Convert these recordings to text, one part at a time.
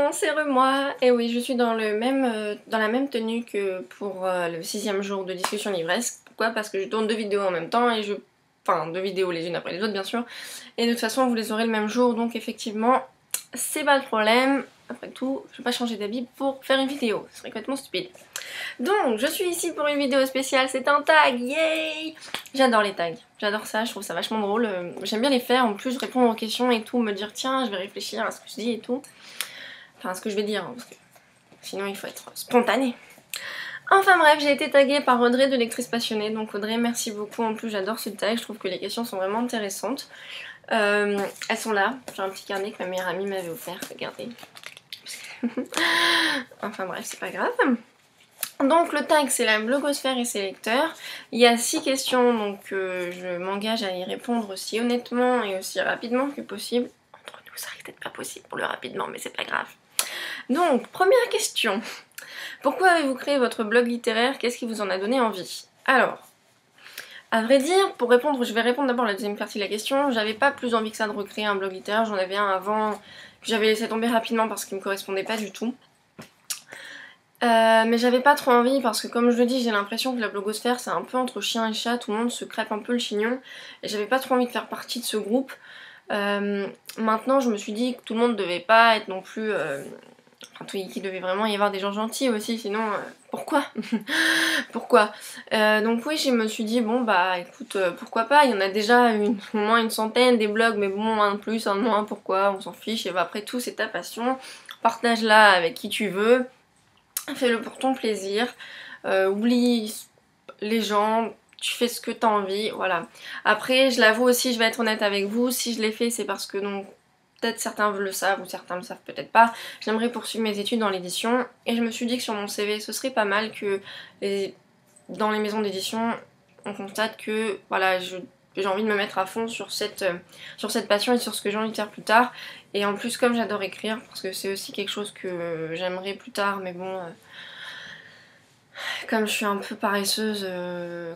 bon, c'est moi. Et oui, je suis dans dans la même tenue que pour le 6e jour de discussion l'ivresse. Pourquoi? Parce que je tourne 2 vidéos en même temps et enfin 2 vidéos les unes après les autres bien sûr. Et de toute façon vous les aurez le même jour, donc effectivement c'est pas le problème. Après tout, je vais pas changer d'habit pour faire une vidéo, ce serait complètement stupide. Donc je suis ici pour une vidéo spéciale, c'est un tag, yay! J'adore les tags, j'adore ça, je trouve ça vachement drôle. J'aime bien les faire, en plus je réponds aux questions et tout, me dire tiens je vais réfléchir à ce que je dis et tout. Enfin à ce que je vais dire, hein, parce que sinon il faut être spontané. Enfin bref, j'ai été taguée par Audrey de Lectrice Passionnée, donc Audrey merci beaucoup, en plus j'adore ce tag, je trouve que les questions sont vraiment intéressantes. Elles sont là, j'ai un petit carnet que ma meilleure amie m'avait offert, regardez. Enfin bref, c'est pas grave. Donc le tag c'est la blogosphère et ses lecteurs. Il y a 6 questions, donc je m'engage à y répondre aussi honnêtement et aussi rapidement que possible. Entre nous ça risque peut-être pas possible pour le rapidement, mais c'est pas grave. Donc première question. Pourquoi avez-vous créé votre blog littéraire? Qu'est-ce qui vous en a donné envie? Alors, à vrai dire, pour répondre, je vais répondre d'abord à la deuxième partie de la question. J'avais pas plus envie que ça de recréer un blog littéraire, j'en avais un avant, que j'avais laissé tomber rapidement parce qu'il me correspondait pas du tout. Mais j'avais pas trop envie parce que comme je le dis, j'ai l'impression que la blogosphère c'est un peu entre chien et chat, tout le monde se crêpe un peu le chignon et j'avais pas trop envie de faire partie de ce groupe. Maintenant je me suis dit que tout le monde devait pas être non plus... Enfin, qu'il devait vraiment y avoir des gens gentils aussi, sinon pourquoi? Pourquoi? Donc oui, je me suis dit bon bah écoute, pourquoi pas, il y en a déjà au moins une centaine des blogs, mais bon, un de plus, un de moins, pourquoi? On s'en fiche, et bah après tout c'est ta passion, partage-la avec qui tu veux, fais-le pour ton plaisir, oublie les gens, tu fais ce que t'as envie, voilà. Après, je l'avoue aussi, je vais être honnête avec vous, si je l'ai fait c'est parce que donc peut-être certains le savent ou certains le savent peut-être pas. J'aimerais poursuivre mes études dans l'édition et je me suis dit que sur mon CV ce serait pas mal que dans les maisons d'édition on constate que voilà j'ai envie de me mettre à fond sur cette passion et sur ce que j'ai envie de faire plus tard. Et en plus comme j'adore écrire, parce que c'est aussi quelque chose que j'aimerais plus tard, mais bon... comme je suis un peu paresseuse,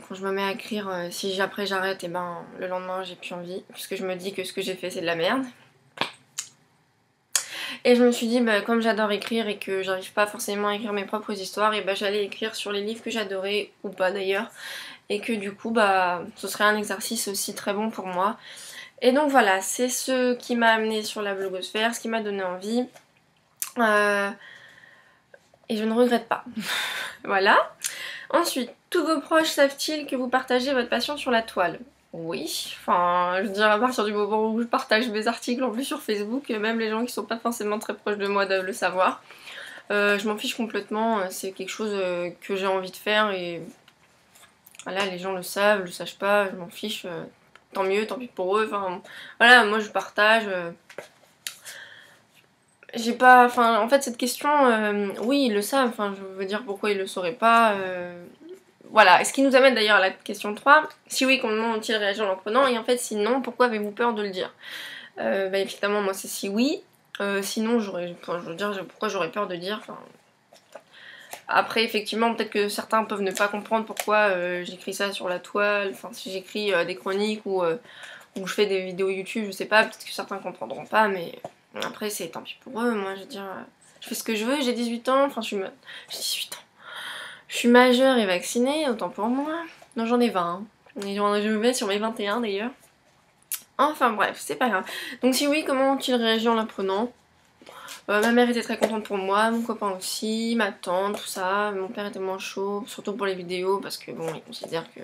quand je me mets à écrire, si après j'arrête, et ben le lendemain j'ai plus envie, puisque je me dis que ce que j'ai fait c'est de la merde. Et je me suis dit, bah, comme j'adore écrire et que j'arrive pas forcément à écrire mes propres histoires, et bah j'allais écrire sur les livres que j'adorais, ou pas d'ailleurs, et que du coup, bah, ce serait un exercice aussi très bon pour moi. Et donc voilà, c'est ce qui m'a amené sur la blogosphère, ce qui m'a donné envie. Et je ne regrette pas. Voilà. Ensuite, tous vos proches savent-ils que vous partagez votre passion sur la toile? Oui, enfin, je veux dire, à partir du moment où je partage mes articles en plus sur Facebook, même les gens qui sont pas forcément très proches de moi doivent le savoir. Je m'en fiche complètement, c'est quelque chose que j'ai envie de faire et voilà, les gens le savent, le sachent pas, je m'en fiche, tant mieux, tant pis pour eux, enfin voilà, moi je partage. J'ai pas, enfin en fait cette question, oui ils le savent, enfin je veux dire pourquoi ils le sauraient pas. Voilà, ce qui nous amène d'ailleurs à la question 3. Si oui, comment ont-ils réagi en l'apprenant? Et en fait, si non, pourquoi avez-vous peur de le dire? Bah évidemment, moi c'est si oui. Sinon, je veux dire, pourquoi j'aurais peur de dire? Enfin, après, effectivement, peut-être que certains peuvent ne pas comprendre pourquoi j'écris ça sur la toile. Enfin, si j'écris des chroniques ou je fais des vidéos YouTube, je sais pas, peut-être que certains comprendront pas, mais après, c'est tant pis pour eux. Moi, je veux dire, je fais ce que je veux, j'ai 18 ans, enfin, j'ai 18 ans. Je suis majeure et vaccinée, autant pour moi. Non, j'en ai 20. Hein. Et je me mets sur mes 21 d'ailleurs. Enfin bref, c'est pas grave. Donc si oui, comment ont-ils réagi en l'apprenant? Ma mère était très contente pour moi, mon copain aussi, ma tante, tout ça. Mon père était moins chaud, surtout pour les vidéos, parce que bon, il considère que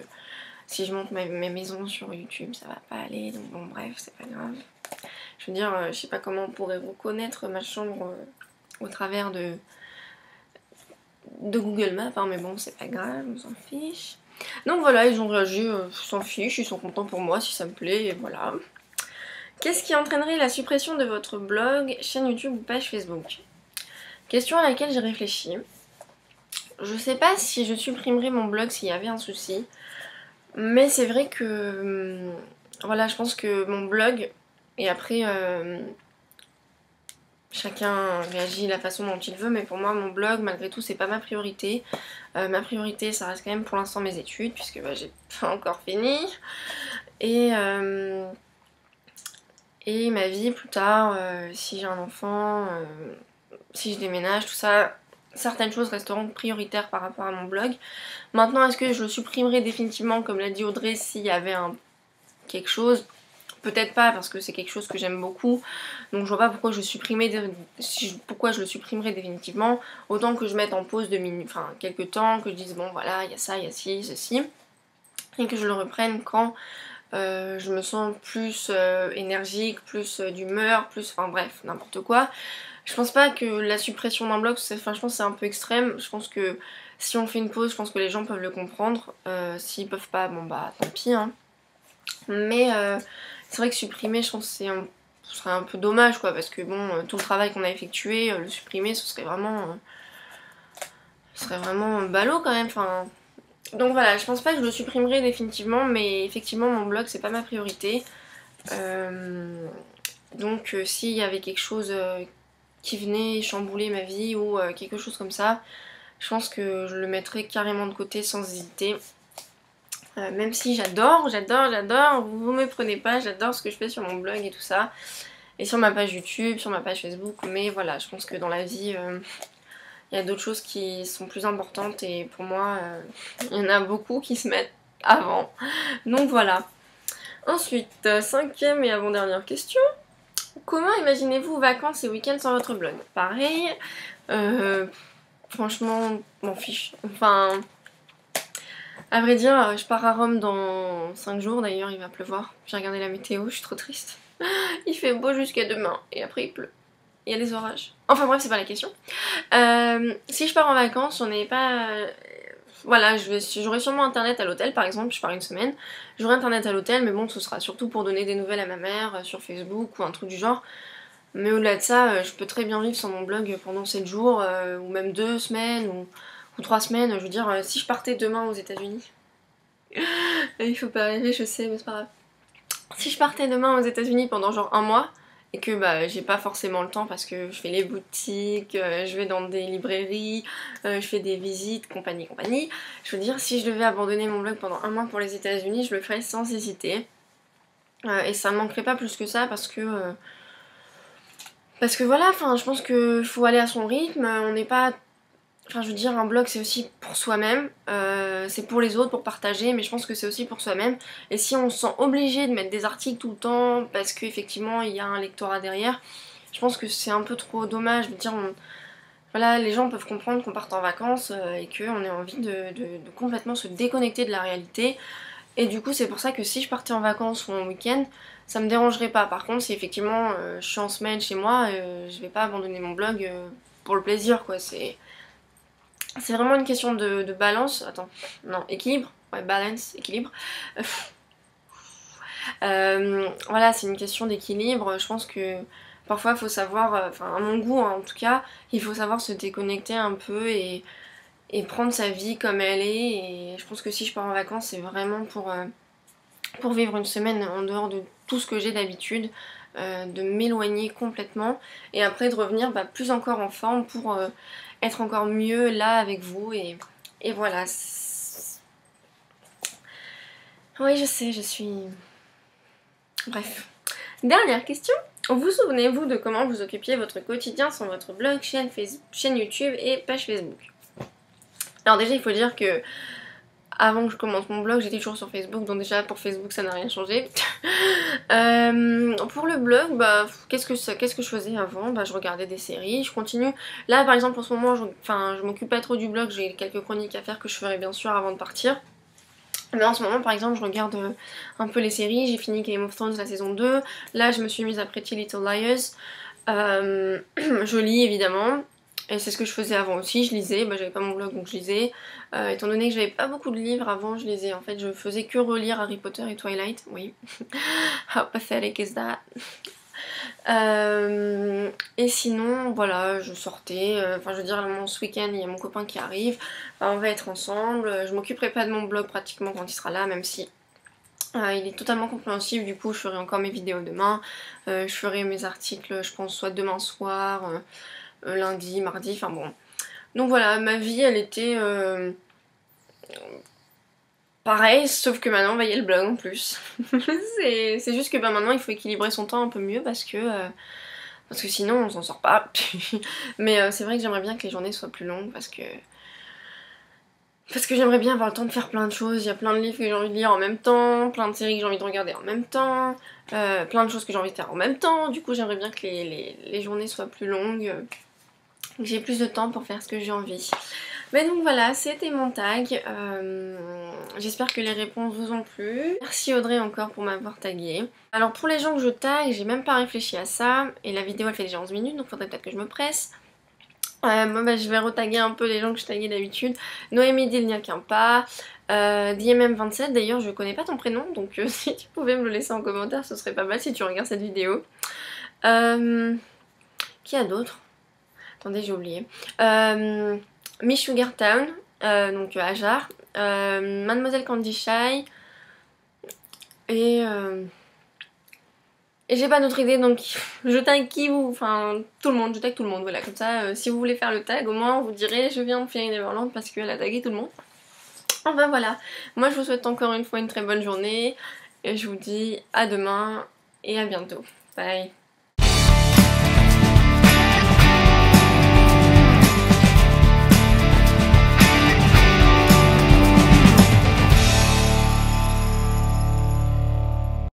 si je monte mes maisons sur YouTube, ça va pas aller. Donc bon, bref, c'est pas grave. Je veux dire, je sais pas comment on pourrait reconnaître ma chambre au travers de Google Maps, hein, mais bon, c'est pas grave, on s'en fiche. Donc voilà, ils ont réagi, s'en fiche, ils sont contents pour moi si ça me plaît, et voilà. Qu'est-ce qui entraînerait la suppression de votre blog, chaîne YouTube ou page Facebook? Question à laquelle j'ai réfléchi. Je sais pas si je supprimerais mon blog s'il y avait un souci, mais c'est vrai que voilà, je pense que mon blog, et après chacun réagit de la façon dont il veut, mais pour moi mon blog malgré tout c'est pas ma priorité. Ma priorité ça reste quand même pour l'instant mes études, puisque bah, j'ai pas encore fini. Et ma vie plus tard, si j'ai un enfant, si je déménage, tout ça, certaines choses resteront prioritaires par rapport à mon blog. Maintenant, est-ce que je le supprimerai définitivement, comme l'a dit Audrey, s'il y avait quelque chose? Peut-être pas, parce que c'est quelque chose que j'aime beaucoup, donc je vois pas pourquoi pourquoi je le supprimerais définitivement. Autant que je mette en pause quelques temps, que je dise bon voilà, il y a ça, il y a ci, ceci, et que je le reprenne quand je me sens plus énergique, plus d'humeur, enfin bref, n'importe quoi. Je pense pas que la suppression d'un blog, je pense que c'est un peu extrême. Je pense que si on fait une pause, je pense que les gens peuvent le comprendre. S'ils peuvent pas, bon bah tant pis, hein. Mais c'est vrai que supprimer, je pense que ce serait un peu dommage, quoi, parce que bon, tout le travail qu'on a effectué, le supprimer, ce serait vraiment ballot quand même. Enfin, donc voilà, je pense pas que je le supprimerai définitivement, mais effectivement, mon blog, c'est pas ma priorité. Donc s'il y avait quelque chose qui venait chambouler ma vie ou quelque chose comme ça, je pense que je le mettrais carrément de côté sans hésiter. Même si j'adore, vous me prenez pas, j'adore ce que je fais sur mon blog et tout ça. Et sur ma page YouTube, sur ma page Facebook, mais voilà, je pense que dans la vie, il y a d'autres choses qui sont plus importantes et pour moi, il y en a beaucoup qui se mettent avant. Donc voilà. Ensuite, cinquième et avant-dernière question. Comment imaginez-vous vos vacances et week-ends sans votre blog? Pareil, franchement, m'en fiche. Enfin, à vrai dire, je pars à Rome dans 5 jours, d'ailleurs il va pleuvoir. J'ai regardé la météo, je suis trop triste. Il fait beau jusqu'à demain, et après il pleut. Il y a des orages. Enfin bref, c'est pas la question. Si je pars en vacances, on n'est pas... Voilà, j'aurai sûrement internet à l'hôtel par exemple, je pars une semaine. J'aurai internet à l'hôtel, mais bon, ce sera surtout pour donner des nouvelles à ma mère sur Facebook ou un truc du genre. Mais au-delà de ça, je peux très bien vivre sans mon blog pendant 7 jours, ou même 2 semaines, ou 3 semaines. Je veux dire, si je partais demain aux États-Unis, il faut pas rêver, je sais, mais c'est pas grave. Si je partais demain aux États-Unis pendant genre un mois, et que bah j'ai pas forcément le temps parce que je fais les boutiques, je vais dans des librairies, je fais des visites, compagnie, je veux dire, si je devais abandonner mon blog pendant un mois pour les États-Unis, je le ferais sans hésiter. Et ça ne manquerait pas plus que ça parce que voilà, enfin, je pense qu'il faut aller à son rythme, on n'est pas... Enfin, je veux dire, un blog, c'est aussi pour soi-même, c'est pour les autres, pour partager, mais je pense que c'est aussi pour soi-même. Et si on se sent obligé de mettre des articles tout le temps, parce qu'effectivement, il y a un lectorat derrière, je pense que c'est un peu trop dommage. Je veux dire, voilà, les gens peuvent comprendre qu'on parte en vacances et qu'on ait envie de complètement se déconnecter de la réalité. Et du coup, c'est pour ça que si je partais en vacances ou en week-end, ça me dérangerait pas. Par contre, si effectivement je suis en semaine chez moi, je vais pas abandonner mon blog pour le plaisir, quoi. C'est vraiment une question de balance. Attends, non, équilibre. Ouais, balance, équilibre. Voilà, c'est une question d'équilibre. Je pense que parfois il faut savoir, enfin à mon goût hein, en tout cas, il faut savoir se déconnecter un peu et prendre sa vie comme elle est. Et je pense que si je pars en vacances, c'est vraiment pour vivre une semaine en dehors de tout ce que j'ai d'habitude, de m'éloigner complètement et après de revenir plus encore en forme pour être encore mieux là avec vous et voilà. Oui, je sais, je suis... Bref. Dernière question. Vous souvenez-vous de comment vous occupiez votre quotidien sans votre blog, chaîne YouTube et page Facebook? Alors déjà, il faut dire que avant que je commence mon blog, j'étais toujours sur Facebook, donc déjà pour Facebook ça n'a rien changé. Pour le blog, qu'est-ce que je faisais avant? Je regardais des séries, je continue. Là par exemple en ce moment, je m'occupe pas trop du blog, j'ai quelques chroniques à faire que je ferai bien sûr avant de partir. Mais en ce moment par exemple je regarde un peu les séries, j'ai fini Game of Thrones la saison 2, là je me suis mise à Pretty Little Liars, je lis évidemment. Et c'est ce que je faisais avant aussi, je lisais, j'avais pas mon blog donc je lisais. Étant donné que j'avais pas beaucoup de livres avant, je lisais. En fait, je faisais que relire Harry Potter et Twilight, oui. How pathetic is that? Et sinon, voilà, je sortais. Enfin, je veux dire, ce week-end, il y a mon copain qui arrive. On va être ensemble. Je m'occuperai pas de mon blog pratiquement quand il sera là, même si il est totalement compréhensif. Du coup, je ferai encore mes vidéos demain. Je ferai mes articles, je pense, soit demain soir. Lundi, mardi, enfin bon. Donc voilà, ma vie elle était pareil, sauf que maintenant il y a le blog en plus. c'est juste que maintenant il faut équilibrer son temps un peu mieux parce que parce que sinon on s'en sort pas. Mais c'est vrai que j'aimerais bien que les journées soient plus longues parce que j'aimerais bien avoir le temps de faire plein de choses. Il y a plein de livres que j'ai envie de lire en même temps, plein de séries que j'ai envie de regarder en même temps, plein de choses que j'ai envie de faire en même temps. Du coup j'aimerais bien que les journées soient plus longues, que j'ai plus de temps pour faire ce que j'ai envie. Mais donc voilà, c'était mon tag. J'espère que les réponses vous ont plu. Merci Audrey encore pour m'avoir tagué. Alors pour les gens que je tag, j'ai même pas réfléchi à ça. Et la vidéo elle fait déjà 11 minutes, donc faudrait peut-être que je me presse. Moi bah, je vais retaguer un peu les gens que je taguais d'habitude. Noémie dit il n'y a qu'un pas. DMM27, d'ailleurs je connais pas ton prénom, donc si tu pouvais me le laisser en commentaire, ce serait pas mal si tu regardes cette vidéo. Qui a d'autres? Attendez, j'ai oublié. Miss Sugar Town, donc Ajar, Mademoiselle Candy Shy, et j'ai pas d'autre idée, donc je tag qui vous, enfin tout le monde, je tag tout le monde, voilà, comme ça, si vous voulez faire le tag, au moins vous direz je viens de Fairy Neverland parce qu'elle a tagué tout le monde. Enfin voilà, moi je vous souhaite encore une fois une très bonne journée, et je vous dis à demain, et à bientôt. Bye.